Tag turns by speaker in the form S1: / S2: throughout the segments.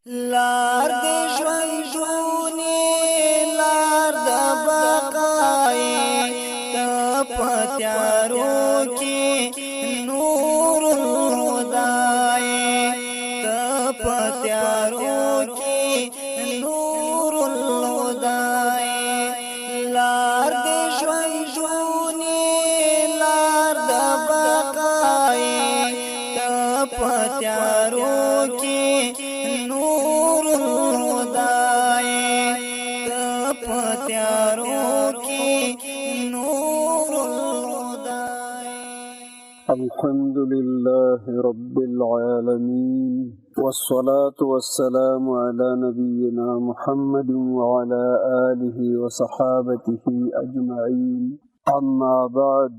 S1: لار د ژوندونی لار د بقای ته پتیارو کې نور الهدای ته پتیارو کې نور الهدای لار د ژوندونی لار د بقای ته پتیارو کې نور الهدای پتیارو کی نور الهدای.
S2: الحمد لله رب العالمين والصلاة والسلام على نبينا محمد وعلى آله وصحابته أجمعين. أما بعد،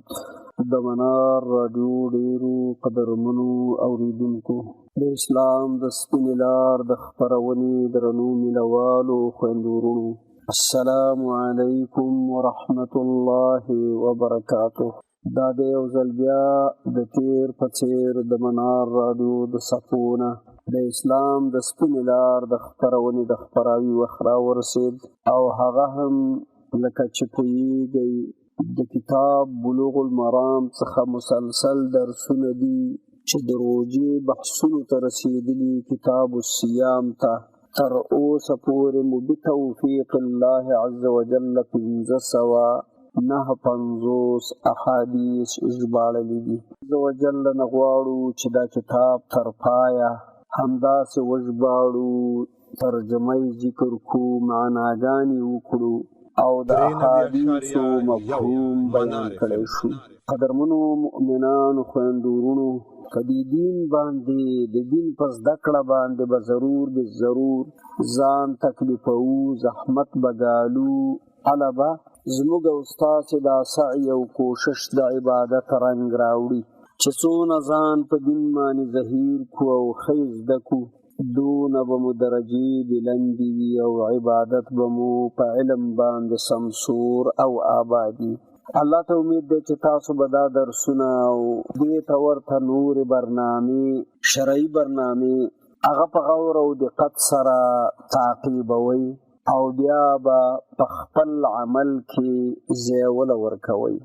S2: د منار راډیو ډیرو قدرمنو اوریدونکو، د اسلام د سپینې لار د خپرونې درنو مینوالو خویندو وروڼو، السلام علیکم ورحمة الله وبرکاته. دا د یو ځل بیا د تیر په څیر د منار راډیو د صفونه د اسلام د سپینې لار د خپرونې د خپراوي وخت راورسېد، او هغه هم لکه چې پوهیږئ د کتاب بلوغ المرام څخه مسلسل درسونه دي چې د روژې بحثونو ته رسېدلي کتاب الصیام ته تر اوسه پورې مو بتوفیق الله عز وجل 550 احادیث ژباړلي دي. عز وجل نه غواړو چې دا کتاب تر پایه همداسې وژباړو، ترجمه یې ذکر کړو، معناګانې وکړو او د احادیثو مفهوم بیان کړی شو. قدرمنو مؤمنانو خویندو وروڼو، په دې دین باندې د دین په زده کړه باندې به ضرور ځان تکلیفوو، زحمت به ګالو، هله به زموږ او ستاسې دا سعی او کوشش د عبادت رنګ راوړي چې څونه ځان په دین باندې ظهیر کړو او ښه زده کړو، دونه به مو درجې بلندې وي او عبادت به مو په علم باندې سمسور او آبادي. الله ته امید دی چې تاسو به دا درسونه او دې ته ورته نورې برنامې، شرعي برنامې، هغه په غور او دقت سره تعقیبوئ او بیا به په خپل عمل کې زیوله ورکوئ.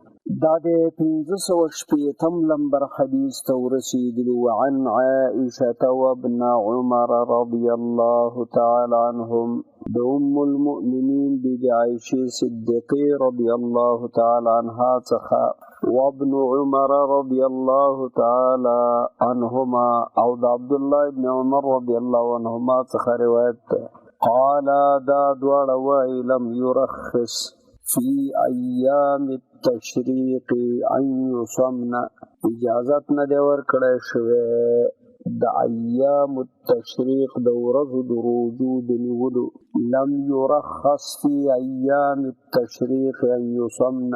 S2: دا د 580 لمبر حدیث ته ورسېدلو. وعن عائشة وابن عمر رضی الله تعالی عنهم، د ام المؤمنین بیبي عائشې صدیقې رضی الله تعالی عنها څخه، وابن عمر رضی الله تعالی عنهما او د عبد الله ابن عمر رضی الله عنهما څخه روایت ده، قال دا دواړه وایي لم يرخص فی ایام التشریق ان یصمن، اجازت نه دی ورکړی شوی د ایام التشریق د ورځو د روژو د نیولو، لم یرخص فی ایام التشریق ان یصمن،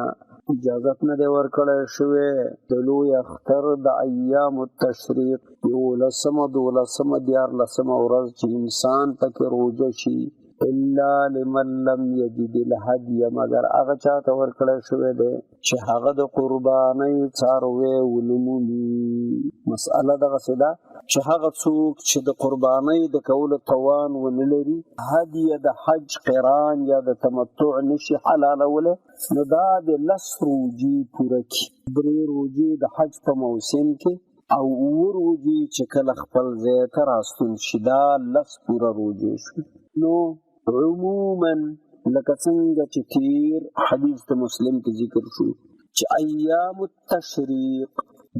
S2: اجازت نه دی ورکړی شوی د لوی اختر د ایام التشریق 11، 12، 14 ورځ چې انسان پکې روژه شي، الا لمن لم یجد الهدی، مگر هغه چاته ورکړی شوی دی چې هغه د قربانۍ څاروی ونه مومي. مسئله دغسې ده چې هغه څوک چې د قربانۍ د کولو توان ونه لري، هدیه د حج قران یا د تمتع نشي حلالولی، نو دا د 10 روژې پوره کړي. 3 روژې د حج په موسم کې او 9 روژې چې کله خپل ځای ته راستون شي، دا 10 پوره روژې شو. نو عموما لکه څنګه چې تیر حدیث د مسلم کې ذکر شو چې ایام التشریق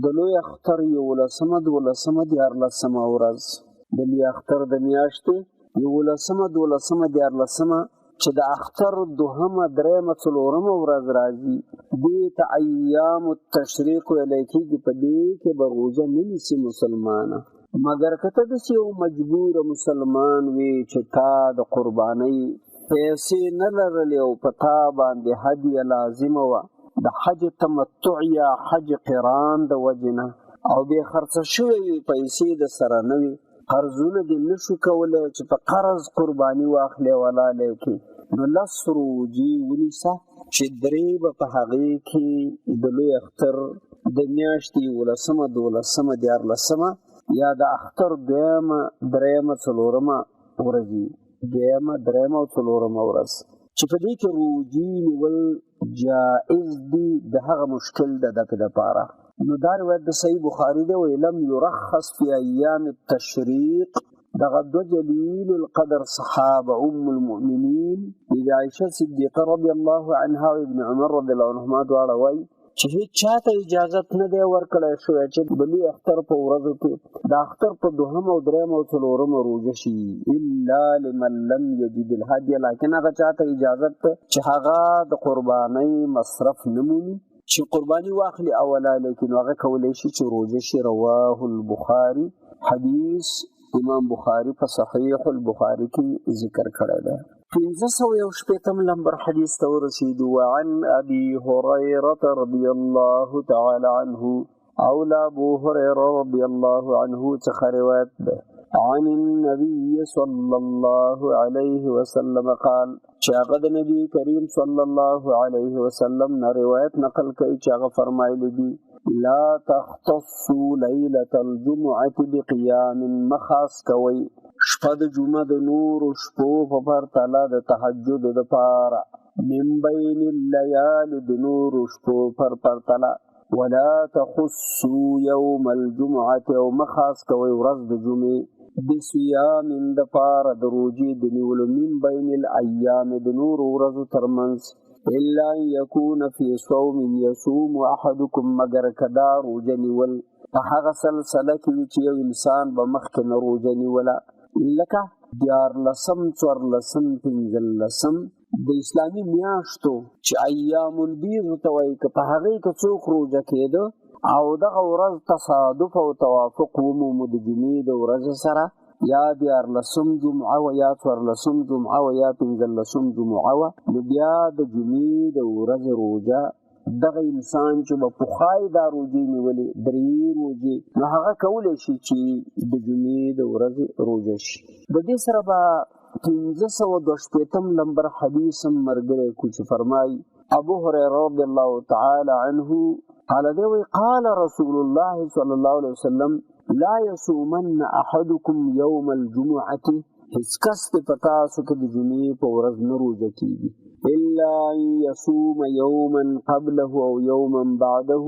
S2: د لوی اختر 11، 12، 14 ورځ، د لوی اختر د میاشتې 11، 12، 14 چې د اختر 2، 3، 4 ورځ راځي، دې ته ایام التشریق ویلی کېږي. په دې کې به روژه نه نیسي مسلمانه، مګر که ته داسې یو مجبور مسلمان وي چې تا د قربانۍ پیسې نه لرلې او په تا باندې هدیه لازمه وه د حج تمتع یا حج قران د وجې نه، او بې خرڅه شوې وي، پیسې د سره نه وي، قرضونه دې نه شو کولی چې په قرض قرباني واخلې ولالی کې، نو 10 روژې ونیسه چې 3 به په هغې کې د لوی اختر د میاشتې 11، 12، 14 یا د اختر 2، 3، 4 ورځې، دویمه، درېیمه او څلورمه ورځ، چې په دې کې روجې نیول جائز دي، د هغه مشکل ده د په دپاره. نو دا روایت د صحیح بخاري دی، وایي لم یرخص فی ایام التشریق. دغه دو جلیل القدر صحابه ام المؤمنین بیبي عایشه صدیقه رضی الله عنها او ابن عمر رضی الله عنهما دواړه وایي چې هیڅ چاته اجازت نه دی ورکړی شوی چې د لوی اختر په ورځو کې د اختر په دوهم او درېیم او څلورمه روژه شي، الا لمن لم یجد الهدی، لکن هغه چاته اجازت ده چې هغه د قربانۍ مصرف نه مومي چې قرباني واخلي اوله، لیکن هغه کولی شي چې روژه شي. رواه البخاري، حدیث امام بخاری په صحیح البخاری کې ذکر کړی دی. 561 نمبر حدیث ته ورسېدو. وعن ابي هريره رضي الله تعالى عنه، او لا ابو هريره رضي الله عنه څخه روایت ده، عن النبي صلى الله عليه وسلم قال، چې هغه د نبی کریم صلی الله علیه وسلم نه روایت نقل کوي چې هغه فرمایلی دي: لا تختصوا ليلة الجمعة بقيام، مخاص کوي شپه د جمعه د نورو شپو په پرتله د تهجد دپاره، من بین الليال، د نورو شپو پر پرتله، ولا تخصوا يوم الجمعة، او مخاص کوي ورځ د جمعې، بصيام دپاره د روژې د نیولو، من بین الایام، د نورو ورځو ترمنځ، الا ان یکون فی صوم یصوم احدکم، مگر کدا روژه نیول په هغه سلسله کې وي چې یو انسان به مخکې نه روژه نیوله، لکه 14، 14، 15 د اسلامي میاشتو چې ایام البیض ورته وایي، که په هغې کې څوک روژه کېده او دغه ورځ تصادف او توافق ومومو د جمعې د ورځې سره، یا 14 جمعه و یا 14 جمعه و یا 15 جمعه و، نو بیا د جمعې د ورځې روژه دغه انسان چې به پخوای دا روژې نیولې 3 روژې، نو هغه کولی شي چې د جمعې د ورځې روژه شي. د دې سره به 562 نمبر حدیث هم ملګری کړو چې فرمایي ابو هريره رضی الله تعالی عنه قال دی وی قال رسول الله صلی الله علیه وسلم لا يصومن احدكم يوم الجمعه، هیڅ کس په تاسو کې د جمعې په ورځ نه روژه کیږي، الا ان يصوم يوما قبله او يوما بعده،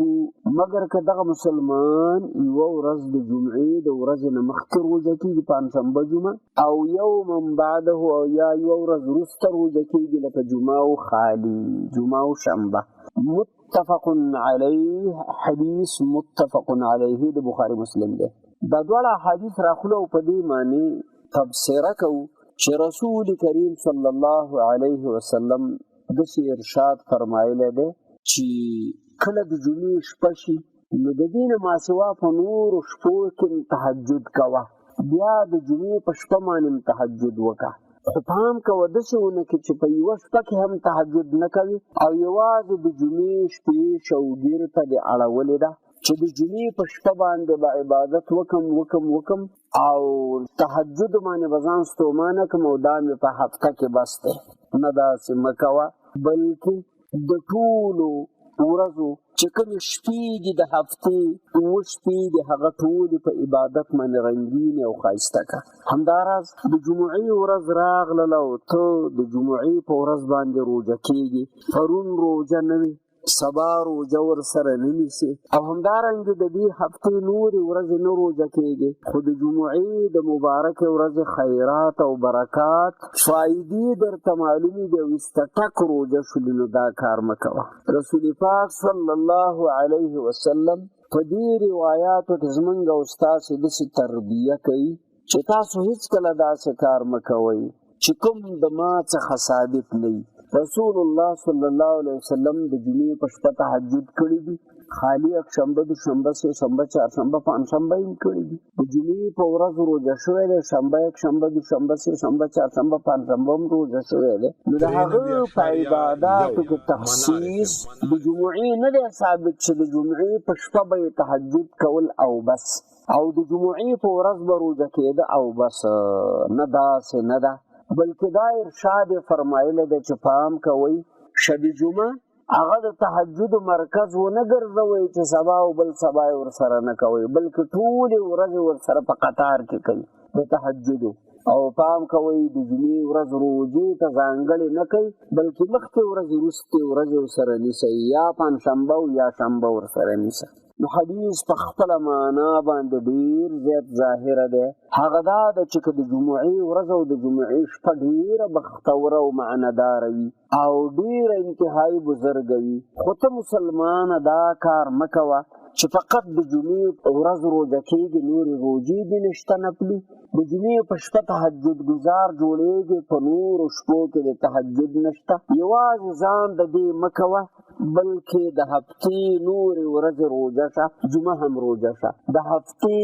S2: مگر که دغه مسلمان یو ورځ د جمعې د ورځې نه مخکې روژه کیږي، پنجشنبه جمعه، او یوما بعده، او یا یو ورځ وروسته روژه کیږي، لکه جمعه او خالی، جمعه او شنبه. متفق علیه، حدیث متفق علیه د بخاری مسلم دی. دا دواړه حدیث راخلو په دې معنی تبصره کوو چې رسول کریم صلی الله علیه وسلم داسې ارشاد فرمایلی دی چې کله د جمعې شپه شي نو د دې نه ماسوا په نورو شپو کې تهجد کوه، بیا د جمعې په شپه باندې تهجد وکړه، خو پام کوه داسې ونه کړې چې په یوه شپه کې هم تهجد نه کوي او یوازې د جمعې شپې شوګیر ته دې اړولې ده چې د جمعې په شپه باندې به عبادت وکم او تهجد باندې به ځان ستومانه کړم او دا مې په هفته کې بس دی. نه داسې مه کوه، بلکې د ټولو ورځو چې کومې شپې دي د هفتې 7 شپې دي، هغه ټولې په عبادت باندې رنګینې او ښایسته کړه. همداراز د جمعې ورځ راغلله او ته د جمعې په ورځ باندې روژه کېږي، پرون روژه نه وي، سبا روژه ورسره نه نیسې، او همدارنګې د دې هفتې نورې ورځې نه روژه کېږي، خو د جمعې د مبارکې ورځې خیرات او برکات فایدې درته معلومې دي او استټک روژه شولې، نو دا کار مه کوه. رسول پاک صلی الله علیه وسلم په دې روایاتو کې زمونږ او ستاسې داسې تربیه کوي چې تاسو هېڅکله داسې کار مه کوئ چې کوم د ما څخه ثابت نه وي. رسول الله صلی الله علیه وسلم د جمعې په شپه تهجد کړی دي، خالی یکشنبه، دوشنبه، سه شنبه، چهارشنبه، پنجشنبه یې کړی دي. د جمعې په ورځ روژه شوی دی، شنبه، یکشنبه، دوشنبه، سه شنبه، چهارشنبه، پنجشنبه هم روژه شوی دی. نو د هغه په عباداتو کې تخصیص د جمعې نه دی ثابت چې د جمعې په شپه به یې تهجد کول او بس، او د جمعې په ورځ به روژه کېده او بس. نه داسې نه ده، بلکې دا ارشاد فرمایلی دی چې پام کوئ شب جمعه هغه د تهجد مرکز ونه ګرځوئ چې سبا او بل سبا یې ورسره نه کوئ، بلکې ټولې ورځې ورسره په قطار کې کوي د تهجدو، او پام کوئ د جمعې ورځ روژې ته ځانګړې نه کوي بلکې مخکې ورځې وروستې ورځې ورسره نیسئ یا پنجشنبه او یا شنبه ورسره نیسه. نو حدیث په خپله معنا باندې ډېر زیات ظاهره دی. هغه دا ده چې که د جمعې ورځ او د جمعې شپه ډېره بختوره او معناداره وي او ډېره انتهایي بزرګه وي، خو ته مسلمانه دا کار مه کوه چې فقط د جمعې ورځ روژه کېږي، نورې روژې دې نشته نفلي. د جمعې په شپه تهجد ګزار جوړېږي، په نورو شپو کې د تهجد نشته. یوازې ځان د دې مه کوه بلکې د هفتې نورې ورځې روژه شه، جمعه هم روژه شه، د هفتې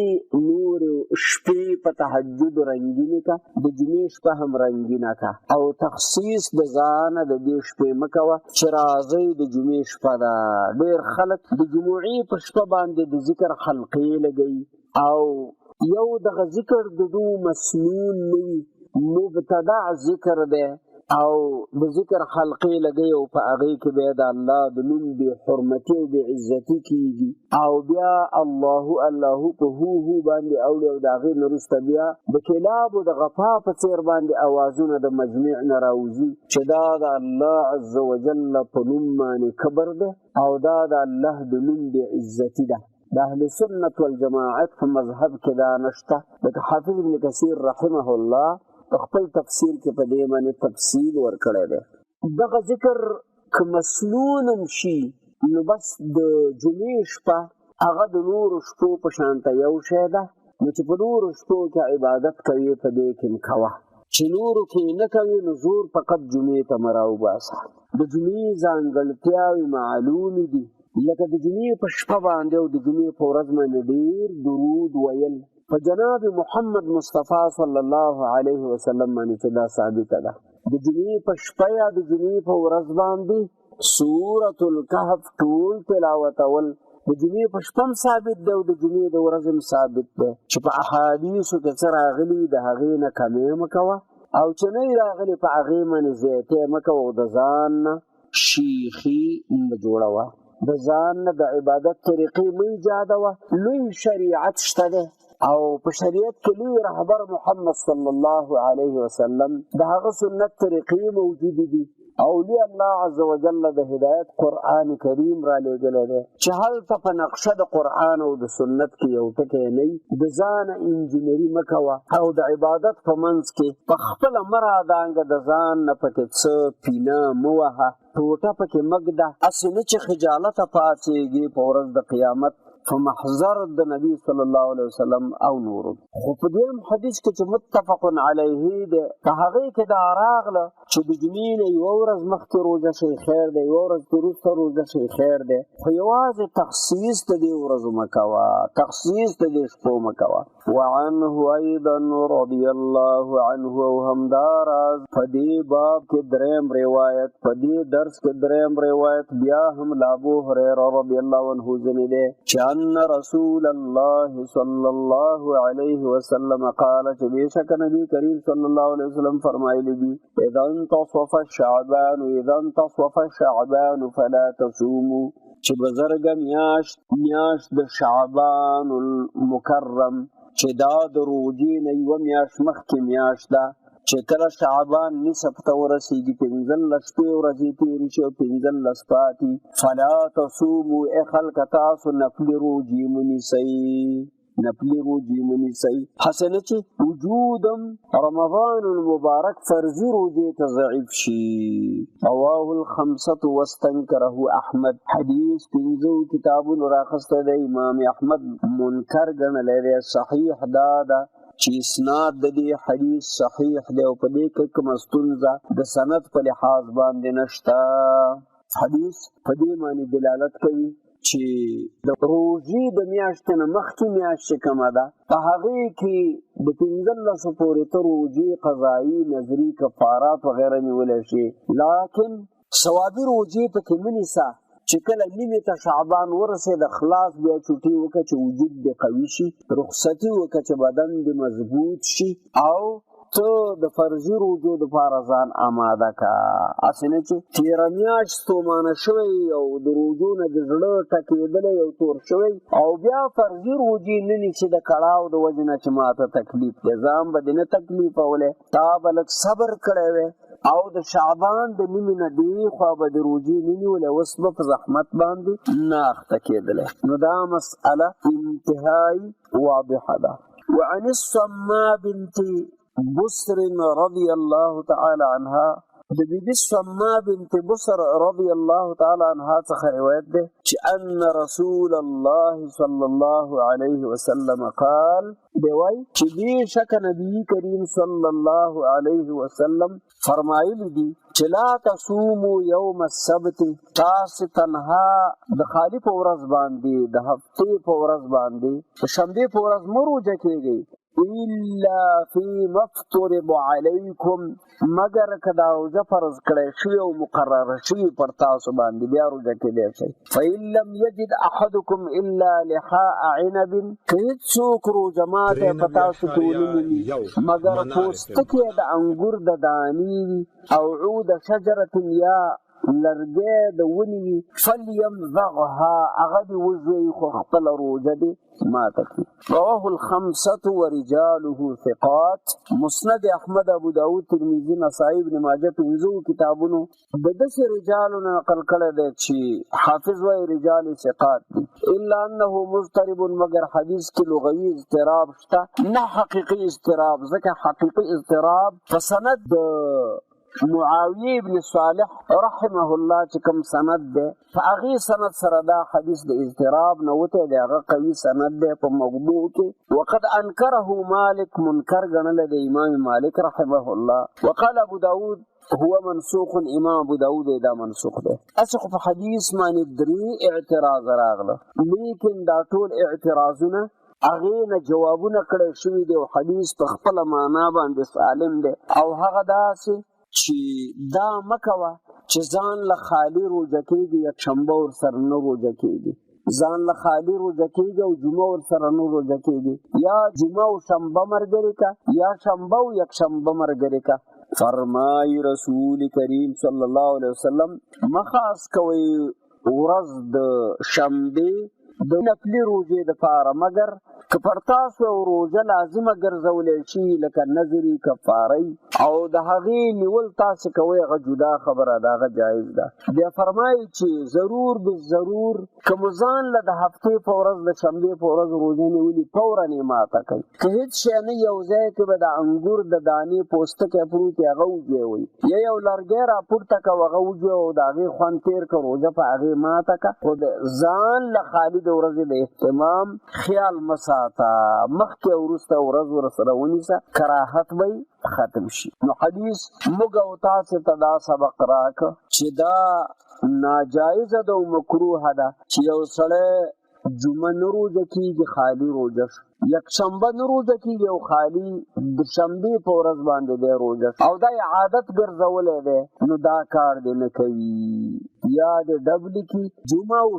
S2: نورې شپې په تهجد رنګینې که، د جمعې شپه هم رنګینه که، او تخصیص د ځانه د دې شپې مه کوه چې راځئ د جمعې شپه ده. ډېر خلک د جمعې په شپه باندې د ذکر حلقې لګوي او یو دغه ذکر د دو مسنون نه وي، مبتدع ذکر دی او د ذکر حلقې لګوي او په هغې کې بیا د الله د نوم بې حرمتي او بې عزتي کېږي او بیا الله الله په هو هو باندې اوړي او د هغې نه وروسته بیا د کلابو د غپا په څېر باندې اوازونه د مجمع نه راوځي چې دا د الله عز وجل په نوم باندې کبر دی او دا د الله د نوم بې عزتي ده. د اهل سنت والجماعت په مذهب کې دا نشته. لکه حافظ ابن کثیر رحمه الله خپل تفسیر کې په دې باندې تفصیل ورکړی دی. دغه ذکر که مسنون هم شي نو بس د جمعې شپه هغه د نورو شپو په شانته یو شی ده، نو چې په نورو شپو کې عبادت کوي په دې کې هم کوه، چې نورو کې نه کوي نو زور فقط جمعې ته مه راوباسه. د جمعې ځانګړتیاوې معلومې دي، لکه د جمعې په شپه باندې او د جمعې په ورځ باندې ډېر درود ویل په جناب محمد مصطفی صلی الله علیه وسلم باندې چې دا ثابته ده. د جمعې په شپه یا د جمعې په ورځ باندې سورة الکهف ټول تلاوتول د جمعې په شپه هم ثابت دی او د جمعې د ورځ هم ثابت دی چې په احادیثو کې څه راغلي د هغې نه کمې مه کوه او چې نه راغلي په هغې باندې زیاتې مه کوه او د ځان نه شیخي مه جوړوه، د ځان نه د عبادت طریقې مه ایجادوه. لوی شریعت شته دی او په شریعت کې لوی رهبر محمد صلی الله علیه وسلم د هغه سنت طریقې موجودې دي او لوی الله عز وجل د هدایت قرآن کریم را لېږلی دی چې هلته په نقشه د قرآن او د سنت کې یو ټکی نه وي. د ځانه انجینري مه کوه او د عبادت په منځ کې په خپله مه رادانګه، د ځان نه پکې څه پینه مه وهه، ټوټه پکې مه ږده، هسې نه چې خجالته پاڅېږي په ورځ د قیامت په محضر د نبی صلی الله علیه وسلم او نورو. خو په دویم حدیث کې چې متفق علیه دی په هغې کې دا راغله چې د جمعې نه یوه ورځ مخکې روژه شي خیر دی، یوه ورځ وروسته روژه شي خیر دی، خو یوازې تخصیص د دې ورځو مه کوه، تخصیص د دې شپو مه کوه. وعنه ایضا رضی الله عنه او همداراز په دې باب کې دریم روایت، په دې درس کې دریم روایت بیا هم له ابو هریره رضی الله عنه ځنې دی چې ان رسول الله صلی الله علیه وسلم قال چې بېشکه نبی کریم صلی الله علیه وسلم فرمایلی دي اذا انتصف شعبان فلا تصوموا چې بزرګه میاشت د شعبان المکرم چې دا د روژې نه یوه میاشت مخکې میاشت ده چې کله شعبان نصف ته ورسېږي 15 شپې ورځې تېرې شي او 15 پاتې فلا تصوموا ای خلکه تاسو نفلي روژې ونیسئ، نفلي روژې ونیسئ، هسې نه چې وجودم رمضان المبارک فرضي روژې ته ضعیف شي. رواه الخمسة واستنکره احمد. حدیث 5 کتابونو راخسته دی، امام احمد منکر ګڼلی دی. صحیح دا ده چې اسناد د دې حدیث صحیح دی او په دې کې کومه ستونزه د سند په لحاظ باندې نشته. حدیث په دې معنی دلالت کوي چې د روژې د میاشتې نه مخکې میاشت چې کومه ده په هغې کې د 15 پورې ته روژې قضایي نظري کفارات وغیره نیولی شي، لیکن ثوابي روژې پکې مه نیسه چې کله نیمې ته شعبان ورسېد خلاص بیا چوټي وکړه چې وجود دې قوي شي، رخصتي وکړه چې بدن دې مضبوط شي او ته د فرضي روزو دپاره ځان آماده کا، هسې نه چې تېره میاشت ستومانه شوی او د روزو نه د زړه ټکېدلی او تور شوی او بیا فرضي روزې نه نیسي د کړاو د وجې نه چې ماته تکلیف دی، ځان به دې نه تکلیفولی، تا به لږ صبر کړی وی او د شعبان د نیمې نه دېخوا به د روژې نه نیولې، اوس به په زحمت باندې نه اخته کېدلی. نو دا مسئله انتهایی واضحه ده. وعن الصماء بنت بسر رضي الله تعالى عنها، د بیبي الصماء بنت بسر رضي الله تعالى عنها څخه روایت ده چې ان رسول الله صلى الله عليه وسلم قال، دی وایي چې بېشک نبي کریم صلی الله علیه وسلم فرمایلی دي چې لا تصوموا یوم السبت، تاسې تنها د خالي په ورځ باندې د هفتې په ورځ باندې د شنبې په ورځ مه روژه کېږئ الا فيما افترض عليكم، مگر که دا روژه فرض کړی شوي او مقرره شوي پر تاسو باندې بیا روژه کېدی شئ. فإن لم يجد أحدكم إلا لحاء عنب، که هېڅوک روژه ماتی په تاسو کې ونه مومي مګر پوستکی د انګور د دانې وي او عود شجرة یا لرګی د ونې وي، فلیمضغها، هغه دې وژوي خو خپله روژه دې ماته کړي. رواه الخمسة ورجاله ثقات، مسند احمد، ابو داود، ترمذي، نسائی، ابن ماجه، پنځو کتابونو د داسې رجالو نه نقل کړی دی چې حافظ وایي رجال ثقات دي، الا انه مضطرب، مگر حدیث کې لغوي اضطراب شته نه حقیقي اضطراب، ځکه حقیقي اضطراب په سند د معاویه ابن صالح رحمه الله چې کوم سند دی په هغې سند سره دا حدیث د اضطراب نه وتی دی، هغه قوي سند دی په موضوع کې. وقد انکره مالک، منکر ګڼلی دی امام مالک رحمه الله. وقال ابو داود هو منسوخ، امام ابو داود دا منسوخ دی. هسې خو په حدیث باندې درې اعتراض راغله، لیکن دا ټول اعتراضونه هغې نه جوابونه کړی شوي دي او حدیث په خپله معنا باندې سالم دی. او هغه داسې چې دا مکوه چې ځان له خالي روژه کېږي یکشنبه ورسره نه روژه کېږي، ځان له خالي روژه کېږي او جمعه ورسره نه روژه کېږي، یا جمعه او شنبه ملګرې که یا شنبه او یکشنبه ملګرې که. فرمایي رسول کریم صلی الله علیه وسلم مخاص کوئ ورځ د شنبې د نفلي روژې دپاره، مګر که پر تاسو روژه لازمه ګرځولی شي لکه نظري کفارۍ او د هغې نیول تاسې کوئ، هغه جدا خبره ده، هغه جایز ده. بیا فرمایي چې ضرور بالضرور که مو ځان له د هفتې په ورځ د شنبې په ورځ روژه نیولي فوراً یې ماته کوي. که هېڅ شی نه یو ځای کې به د انګور د دانې پوستکی پروت وي هغه وجوئ، یا یو لرګی راپورته که هغه وجوئ او د هغې خوند تېر که روژه په هغې ماته که، خو د ځان له خالي د ورځې د اهتمام خیال مه ساته، مخکې او وروسته ورځ ورسره ونیسه، کراهت به ختم شي. نو حدیث موږ او تاسې ته دا سبق راکړه چې دا ناجایزه ده او مکروهه ده چې یو سړی جمعه نه روژه کېږي خالي روژه شو، یکشنبه نه روژه کېږي او خالي د شنبې په ورځ باندې دی روژه او دا یې عادت ګرځولی دی، نو دا کار دی نه کوي، یا د ډبلي کې جمعه او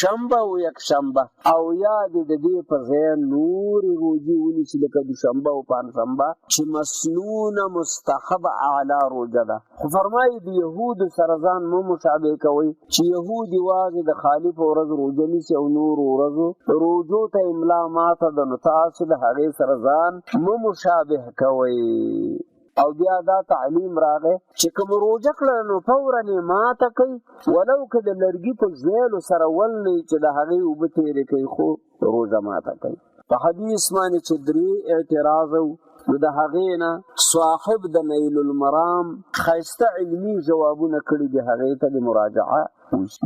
S2: شنبه او یکشنبه او یا د دې په ځای نورې روژې ونیسي لکه دوشنبه او پنجشنبه چې مسنونه مستحب اعلی روژه ده. خو فرمایي د یهودو سره ځان مه مشابه کوئ چې یهود یوازې د خالي په ورځ روژه نیسي او نورو ورځو روژو ته املا ماته ده، نو تاسې د هغې سره ځان مه مشابه کوئ. او بیا دا تعلیم راغی چې که مو روژه کړه نو فوراً یې ماته کوي، ولو که د لرګي په ژویلو سره ولنئ چې د هغې اوبه تېرې کوي، خو روژه ماته کوي. په حدیث باندې چې درې اعتراض نو د هغې نه صاحب د نیل المرام ښایسته علمي جوابونه کړي دي، هغې ته د مراجعه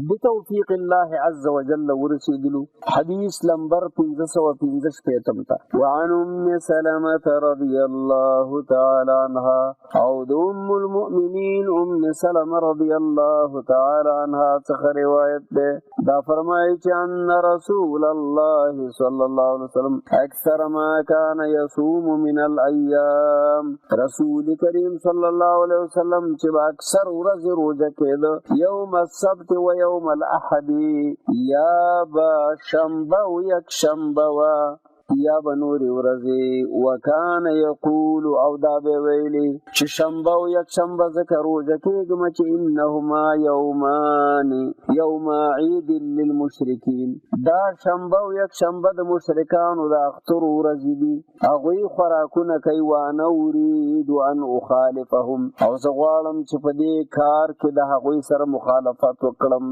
S2: بتوفیق الله عز وجل ورسیدلو. حدیث لمبر 555 تا وعن ام سلمة رضی الله تعالی عنها، او د ام المؤمنین ام سلمة رضی الله تعالی عنها څخه روایت ده، دا فرمایي چې ان رسول الله صلی الله علیه وسلم اکثر ما كان يصوم من الایام، رسول کریم صلی الله علیه وسلم چې اکثر ورځې روژه کېده، یوم السبت و یوم الاحد، یا با شنبه و یک شنبه و یا به نورې ورځې. وکانه یقول او دا به ویلې چې شنبه او یکشنبه ځکه روژه کېږم چې انهما یوم عید للمشرکین، دا شنبه او یکشنبه د مشرکانو د اختر ورځې دي، هغوی خوراکونه کوي. وانه اريد ان اخالفهم، او زه غواړم چې په دې کار کې د هغوی سره مخالفت وکړم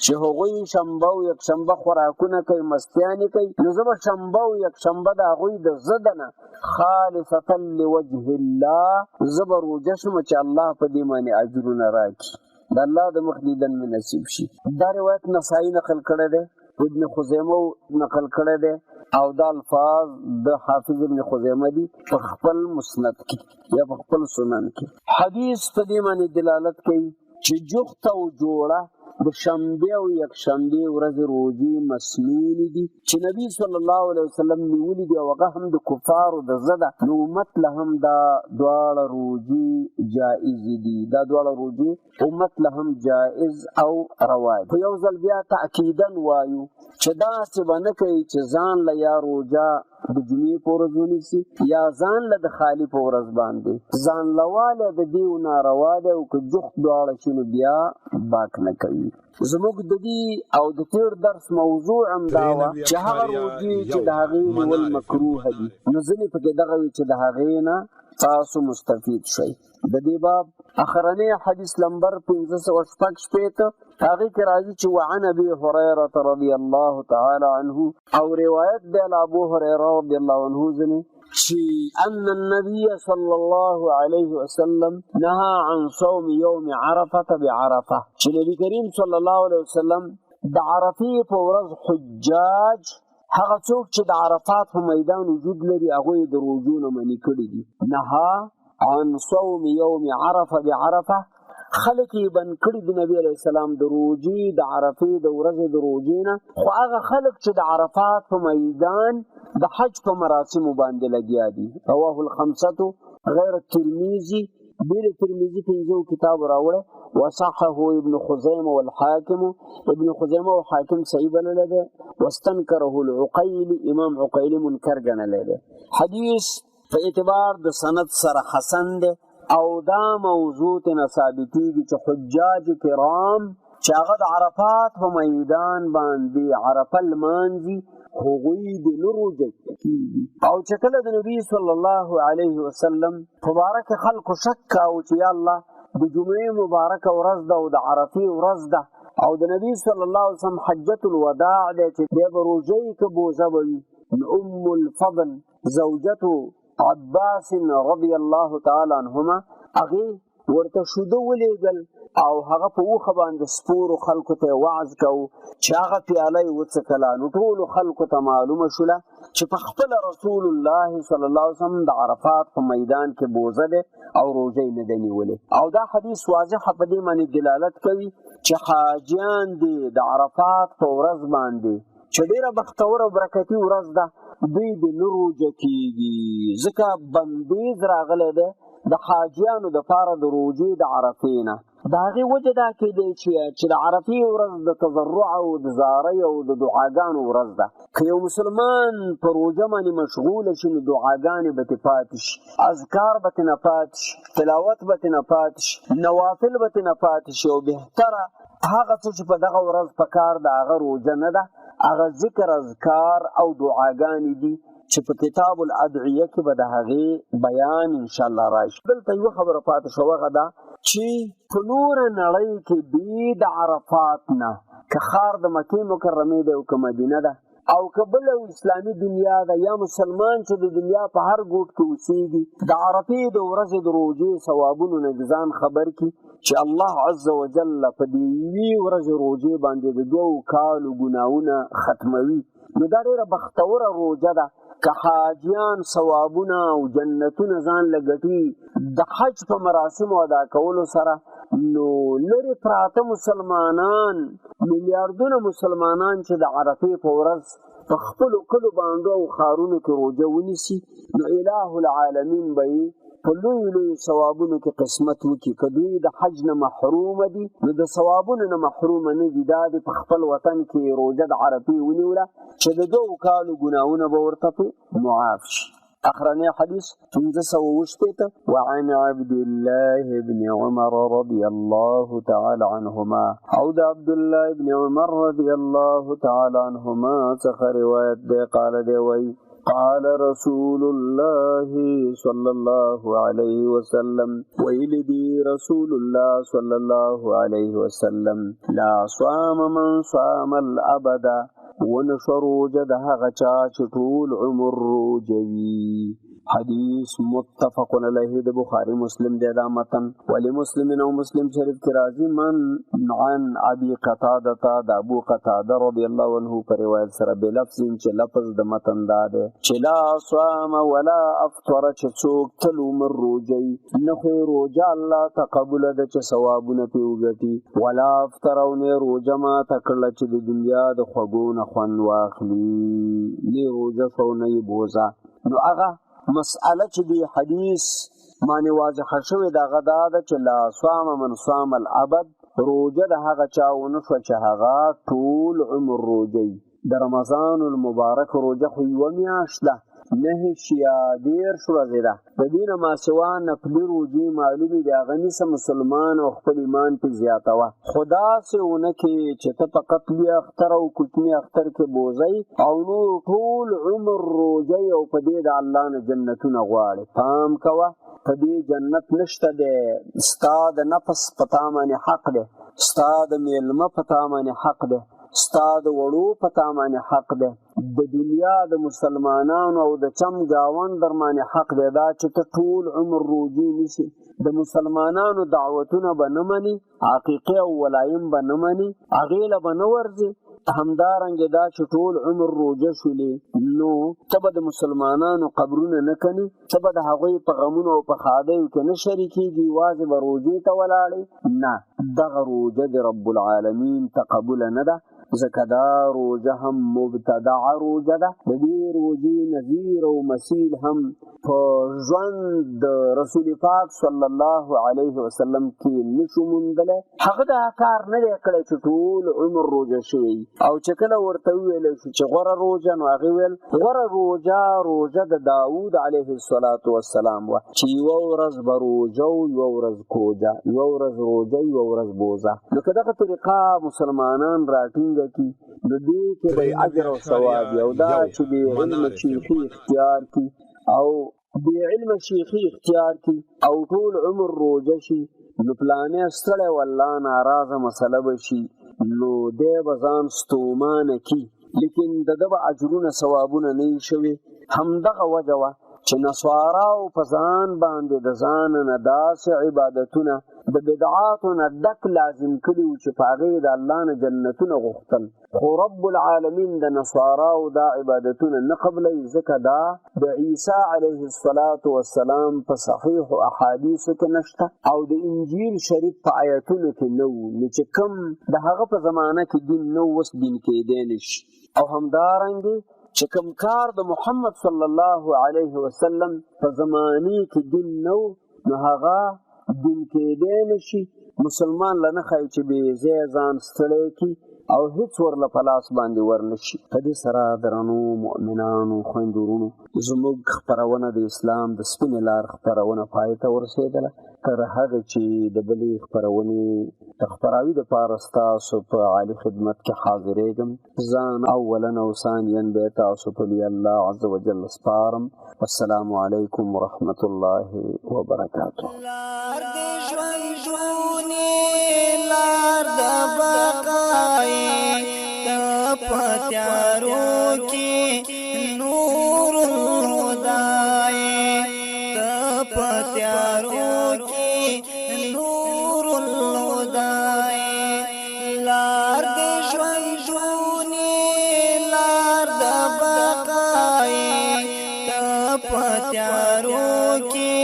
S2: چې هغوی شنبه او یکشنبه خوراکونه کوي، مستیانې کوي، نو زه به شنبه او یکشنبه د هغوی د ضد نه خالصتا لوجه الله زه به روژه شم چې الله په دې باندې اجرونه راکړي، د الله د مخ لیدن مې نصیب شي. دا روایت نسائی نقل کړی دی، ابن خزیمه نقل کړی دی، او دا الفاظ د حافظ ابن خزیمه دي په خپل مسند کې یا په خپل سنن کې. حدیث په دې باندې دلالت کوي چې جوخت او جوړه د شنبه او یکشنبه ورځې روژې مسنونې دي چې نبی صلی الله علیه وسلم نیولي دي، او هغه هم د کفارو د ضده، نو امت له هم دا دواړه روژې جایزې دي، دا دواړه روژې امت له هم جایز او روا دي. په یو ځل بیا تأکیداً وایو چې داسې به نه کوي چې ځان له یا روژه د جمعې په ورځ ونیسي یا ځان له د خالي په ورځ باندې، ځان لواله د دې ناروا دی، او که جوخت دواړه شي نو بیا باک نه کوي. زموږ د دې او د تیر درس موضوع هم دا وه چې هغه روژې چې د هغې نیول مکروه دي، نو ځینې پکې دغه وي چې د هغې نه تاسو مستفید شئ. د دې باب اخرنی حدیث نمبر 566 هغه کې راځي چې وعن ابي هريره رضی الله تعالی عنه، او روایت دی له ابو هريره رضی الله عنه ځنه چې ان النبي صلى الله عليه وسلم نهى عن صوم يوم عرفه بعرفه، چې نبی کریم صلی الله علیه وسلم د عرفه په ورځ حجاج هغه څوک چې د عرفات په میدان وجود لري هغه د روزو نه منې کړي دي. نهى عن صوم يوم عرفه بعرفه، خلک یې بند کړي د نبی علیه السلام د روژې د عرفې د ورځې د روژې نه، خو هغه خلک چې د عرفات په میدان د حج په مراسمو باندې لګیا دي. رواه الخمسة غیر الترمذي، بیر ترمذي پنځو کتاب راوړی، وصححه ابن خزیمه والحاکم، ابن خزیمه او حاکم صحیح بللی دی، واستنکره العقیلی، امام عقیلی منکر ګڼلی دی. حدیث په اعتبار د سند سره حسن دی، او دا موضوع تینا ثابتیږي چې حجاج کرام چې هغه د عرفات په میدان باندې عرفه لمانځي هغوی د نه روژه کېږي، او چې کله د نبي صلی الله علیه وسلم مبارک خلکو شک کاوه چې یا الله د جمعې مبارکه ورځ ده او د عرفې ورځ ده، او د نبی صلی الله علیه وسلم حجة الوداع دی چې دی به روژه یې که بوزه به وي، ام الفضل زوجته عباس رضی الله تعالی عنهما هغې ورته شوده ولیږل، او هغه په اوښه باندې سپورو خلکو ته وعظ کوو چې هغه پیاله یې وڅکله، نو ټولو خلکو ته معلومه شوله چې په خپله رسول الله صلی الله علیه وسلم د عرفات په میدان کې بوزه دی او روژه یې نه ده نیولې. او دا حدیث واضحه په دې باندې دلالت کوي چې حاجیان دي د عرفات په ورځ باندې چې ډېره بختوره او برکتي ورځ ده، دوی د نه روژه کېږي، ځکه بندیز راغلی دی د حاجیانو دپاره د روژې د عرفې نه. د هغې وجه دا کېدی چې د عرفې ورځ د تضرع او د زارۍ او د دعاګانو ورځ ده. که یو مسلمان په روژه باندې مشغوله شي نو دعاګانې به ترې پاتې شي، اذکار به ترې نه پاتې شي، تلاوت به ترې نه پاتې شي، نوافل به ترې نه پاتې شي، او بهتره هغه څه چې په دغه ورځ په کار د هغه روژه نه ده، هغه ذکر اذکار او دعاګانې دي چې په کتاب الادعیه کې به د هغې بیان انشاءالله راشي. دلته یوه خبره پاتې شوه، هغه ده چې په نوره نړۍ کې بې د عرفات نه که ښار د مکې مکرمې دی او که مدینه ده او که بله اسلامي دنیا ده یا مسلمان چې د دنیا په هر ګوټ کې اوسېږي، د عرفې د ورځې د روژې ثوابونو نه د ځان خبر کړي چې الله عز وجل په دې یوې ورځې روژې باندې د 2 کالو ګناهونه ختموي. نو دا ډېره بختوره روژه ده. که حاجیان ثوابونه او جنتونه ځان له ګټي د حج په مراسمو ادا کولو سره، نو لرې پراته مسلمانان، میلیاردونه مسلمانان چې د عرفې په ورځ په خپلو کلو باندې او ښارونو کې روژه ونیسي، نو اله العالمین به یې په لوی ثوابونو کې قسمت وکړي. که دوی د حج نه محروم دي نو د ثوابونو نه محروم نه دي. دا د په خپل وطن کې روژه د عرفې ونیوله چې د 2 کالو ګناهونه به ورته معاف شي. اخرنی حدیث 580 وعن عبد الله بن عمر رضي الله تعالى عنهما او د عبد الله بن عمر رضي الله تعالى عنهما څخه روایت دی قال دی وی قال رسول الله صلى الله عليه وسلم ويلدي رسول الله صلى الله عليه وسلم لا صام من صام الابد ونشو روجه د هغه چا چې ټول عمر روجوي. حدیث متفق علیه د بخاری مسلم دی دا متن. ولی مسلم او مسلم شریف کی راضی من عن ابي قتاده د ابو قتاده رضی الله عنه پر روایت سره به لفظ چې لفظ د متن دا دی چې لا صام ولا افطر چې څوک تل عمر روجي نه خو روجه الله تقبل د چې ثوابونه پیوګټي ولا افطر او نه روجه ما تکړه چې د دنیا د خوګونه خوند واخلي نه روجه شو نه بوزا. نو هغه مسأله چې دی حدیث معنی واضح شوی دا غدا ده چې لا صام من صام الابد روجه د هغه چاونه شو چې هغه ټول عمر روجي. د رمضان المبارک روجه خو یو میاشت ده نه شیا دیر شو ده د دین ما سوا نفلی روجي معلومی دی غنی سم مسلمان او خپل ایمان په زیاتوا خدا سے اونکه چې ته فقط بیا اختر او کوچنی اختر کې بوزي او نو ټول عمر روجي او په دې د الله نه جنتونه غواړي. پام کوا په دې جنت نشته ده استاد نفس پتا باندې حق ده استاد میلمه پتا باندې حق ده استاد وړو پتا باندې حق ده د دنیا د مسلمانانو او د چم گاوند درمانه حق دی دا چې ته ټول عمر روجي نشي د مسلمانانو دعوتونه بنمني حقیقي او ولایم بنمني اغیله بنورځي همدارنګ دا چې ټول عمر روجه شولې نو تبه د مسلمانانو قبرونه نه کني تبه د هغوی په غمونو او په خادیو کې نه شریکېږي واجب روجې ته ولاړې نه دغه روجه د رب العالمین تقبل نه ده ځکه دا روجه هم مبتدع روجه ده. د دې روجې نظیر او مثیل هم په ژوند د رسول پاک صلی الله علیه وسلم کې نشو موندلی. هغه دا کار نه دی کړی چې ټول عمر روجه شوی او چې کله ورته وویلی شو چې غوره روجه نو هغې ویل غوره روجه د داود علیه السلام وه چې یوه ورځ به روجه و یوه ورځ کوجه یوه ورځ روجه یوه ورځ بوزه. نو که دغه طریقه مسلمانان راټینګه کی نو دې کې به اجر او ثواب او دا چې بې علم شیخي اختیار کی او بې علم شیخي اختیار کی او ټول عمر روجه شي نو پلانې ستړی والله ناراضه مسله به شي نو دی به ځان ستومانه کی لیکن د ده به اجرونه ثوابونه نه وي شوي. همدغه وجه وه چې نصاراو په ځان باندې د ځان نه داسې عبادتونه د بدعاتو نه ډک لازم کړي وو چې په هغې د الله نه جنتونه غوښتل خو رب العالمین د نصاراو دا عبادتونه نه قبلوي ځکه دا د عیسی علیه السلام په صحیحو احادیثو کې نشته او د انجیل شریف په آیتونو کې نه وو نو چې کوم د هغه په زمانه کې دین نه اوس دین کېدی نشي او همدارنګې چې کوم کار د محمد صلی الله علیه وسلم په زمانه کې دین نو نو هغه دین کېدی نشي. مسلمان له نه ښایي چې بې ځایه ځان ستړی کړي او هیڅ ورله په لاس باندې ورنشي. په دې سره درنو مؤمنانو خویندو وروڼو زموږ خپرونه د اسلام د سپینې لار خپرونه پای ته ورسېدله. تر هغې چې د بلې خپرونې د خپراوي دپاره ستاسو په عالي خدمت کې حاضرېږم ځان اولا او ثانیا به تاسو په لوی الله عز وجل سپارم. والسلام علیکم ورحمة الله وبرکاته.
S1: لار د ژوندونې لار د بقای د پتیارو کې نور الهدای د پتیارو کې نور الهدای لار د ژوندونې لار د بقای د پتیارو کې